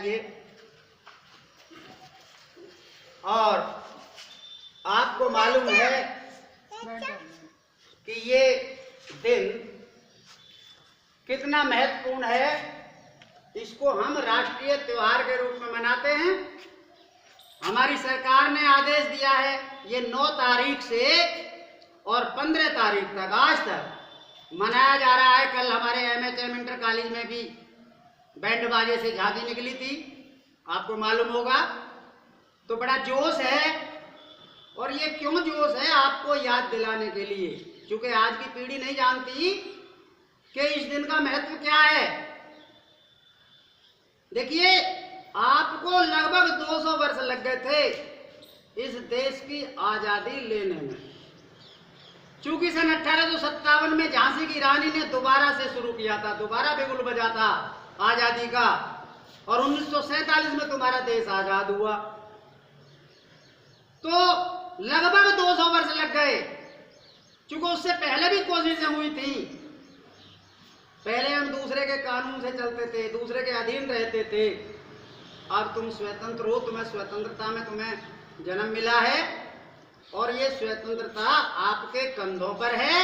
जाइए। और आपको मालूम है कि ये दिन कितना महत्वपूर्ण है। इसको हम राष्ट्रीय त्योहार के रूप में मनाते हैं। हमारी सरकार ने आदेश दिया है ये 9 तारीख से और 15 तारीख तक आज तक मनाया जा रहा है। कल हमारे MHM इंटर कॉलेज में भी बैंड बाजे से झांकी निकली थी, आपको मालूम होगा। तो बड़ा जोश है। और ये क्यों जोश है, आपको याद दिलाने के लिए, क्योंकि आज की पीढ़ी नहीं जानती कि इस दिन का महत्व क्या है। देखिए, आपको लगभग 200 वर्ष लग गए थे इस देश की आजादी लेने में। चूंकि सन 1857 में झांसी की रानी ने दोबारा से शुरू किया था, दोबारा बिगुल बजा था आजादी का, और 1947 में तुम्हारा देश आजाद हुआ। तो लगभग 200 वर्ष लग गए। चूंकि उससे पहले भी कोशिशें हुई थी। पहले हम दूसरे के कानून से चलते थे, दूसरे के अधीन रहते थे। अब तुम स्वतंत्र हो, तुम्हें स्वतंत्रता में तुम्हें जन्म मिला है, और ये स्वतंत्रता आपके कंधों पर है।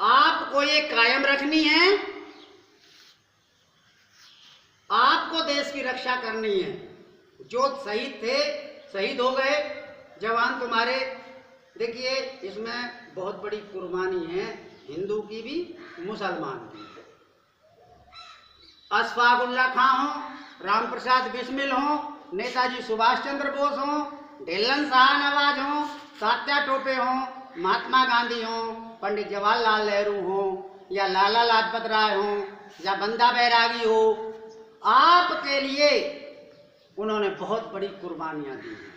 आपको ये कायम रखनी है। आपको देश की रक्षा करनी है। जो शहीद थे, शहीद हो गए जवान तुम्हारे। देखिए, इसमें बहुत बड़ी कुर्बानी है, हिंदू की भी, मुसलमान की। अशफाकुल्ला खां हो, राम प्रसाद बिस्मिल हो, नेताजी सुभाष चंद्र बोस हो, ढिल्लन शाह नवाज हो, तात्या टोपे हो, महात्मा गांधी हो, पंडित जवाहरलाल नेहरू हो, या लाला लाजपत राय हो, या बंदा बैरागी हो, आपके लिए उन्होंने बहुत बड़ी कुर्बानियां दी हैं।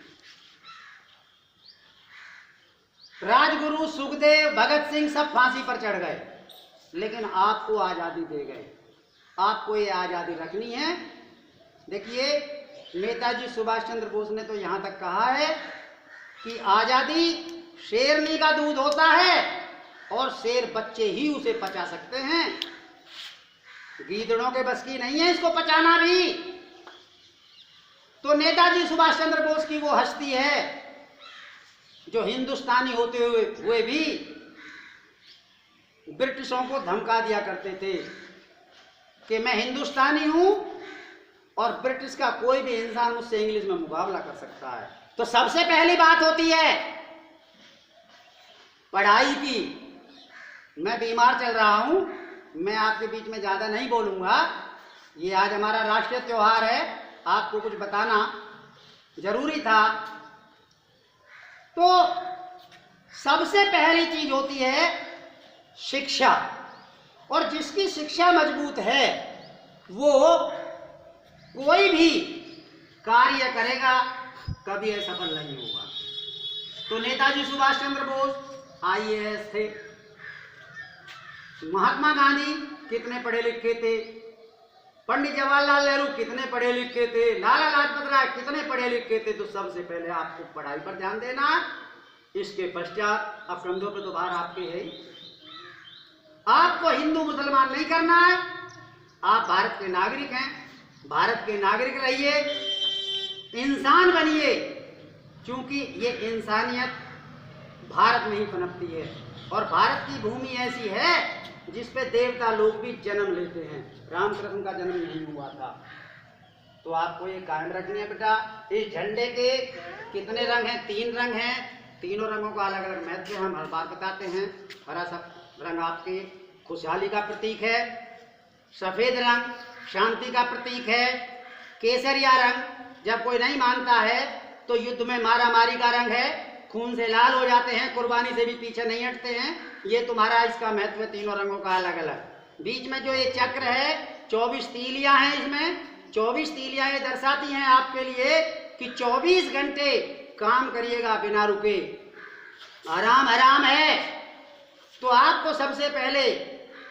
राजगुरु सुखदेव, भगत सिंह सब फांसी पर चढ़ गए, लेकिन आपको आजादी दे गए। आपको ये आजादी रखनी है। देखिए, नेताजी सुभाष चंद्र बोस ने तो यहां तक कहा है कि आजादी शेरनी का दूध होता है और शेर बच्चे ही उसे पचा सकते हैं। गीदड़ों के बस की नहीं है इसको पचाना भी। तो नेताजी सुभाष चंद्र बोस की वो हस्ती है जो हिंदुस्तानी होते हुए भी ब्रिटिशों को धमका दिया करते थे कि मैं हिंदुस्तानी हूं और ब्रिटिश का कोई भी इंसान मुझसे इंग्लिश में मुकाबला कर सकता है। तो सबसे पहली बात होती है पढ़ाई की। मैं बीमार चल रहा हूं, मैं आपके बीच में ज्यादा नहीं बोलूंगा। ये आज हमारा राष्ट्रीय त्योहार है, आपको कुछ बताना जरूरी था। तो सबसे पहली चीज होती है शिक्षा, और जिसकी शिक्षा मजबूत है वो कोई भी कार्य करेगा कभी असफल नहीं होगा। तो नेताजी सुभाष चंद्र बोस IAS थे। महात्मा गांधी कितने पढ़े लिखे थे। पंडित जवाहरलाल नेहरू कितने पढ़े लिखे थे। लाला लाजपत राय कितने पढ़े लिखे थे। तो सबसे पहले आपको पढ़ाई पर ध्यान देना है। इसके पश्चात अब कंधों पर तो भार आपके है ही। आपको हिंदू मुसलमान नहीं करना है। आप भारत के नागरिक हैं, भारत के नागरिक रहिए, इंसान बनिए, क्योंकि ये इंसानियत भारत में ही पनपती है। और भारत की भूमि ऐसी है जिस पे देवता लोग भी जन्म लेते हैं। रामकृष्ण का जन्म नहीं हुआ था। तो आपको ये कायम रखनी है बेटा। इस झंडे के कितने रंग हैं? 3 रंग हैं। तीनों रंगों का अलग अलग महत्व हम हर बार बताते हैं। हरा सब रंग आपके खुशहाली का प्रतीक है। सफेद रंग शांति का प्रतीक है। केसरिया रंग जब कोई नहीं मानता है तो युद्ध में मारा मारी का रंग है। खून से लाल हो जाते हैं, कुर्बानी से भी पीछे नहीं हटते हैं। ये तुम्हारा इसका महत्व है, तीनों रंगों का अलग अलग। बीच में जो ये चक्र है 24 तीलियां हैं। इसमें 24 तीलियां ये दर्शाती हैं आपके लिए कि 24 घंटे काम करिएगा बिना रुके। आराम आराम है। तो आपको सबसे पहले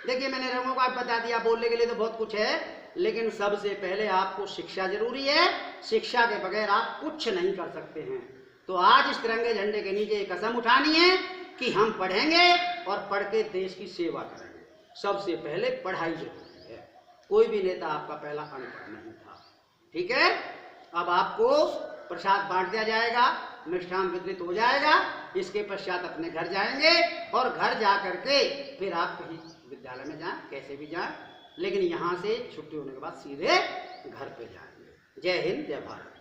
देखिए, मैंने रंगों का बता दिया, बोलने के लिए तो बहुत कुछ है, लेकिन सबसे पहले आपको शिक्षा जरूरी है। शिक्षा के बगैर आप कुछ नहीं कर सकते हैं। तो आज इस तिरंगे झंडे के नीचे एक कसम उठानी है कि हम पढ़ेंगे और पढ़ के देश की सेवा करेंगे। सबसे पहले पढ़ाई जरूरी है। कोई भी नेता आपका पहला अनपढ़ नहीं था। ठीक है, अब आपको प्रसाद बांट दिया जाएगा, मिष्ठान वितरित हो जाएगा। इसके पश्चात अपने घर जाएंगे और घर जा करके फिर आप कहीं विद्यालय में जाएं, कैसे भी जाएं, लेकिन यहाँ से छुट्टी होने के बाद सीधे घर पे जाएंगे। जय हिंद, जय भारत।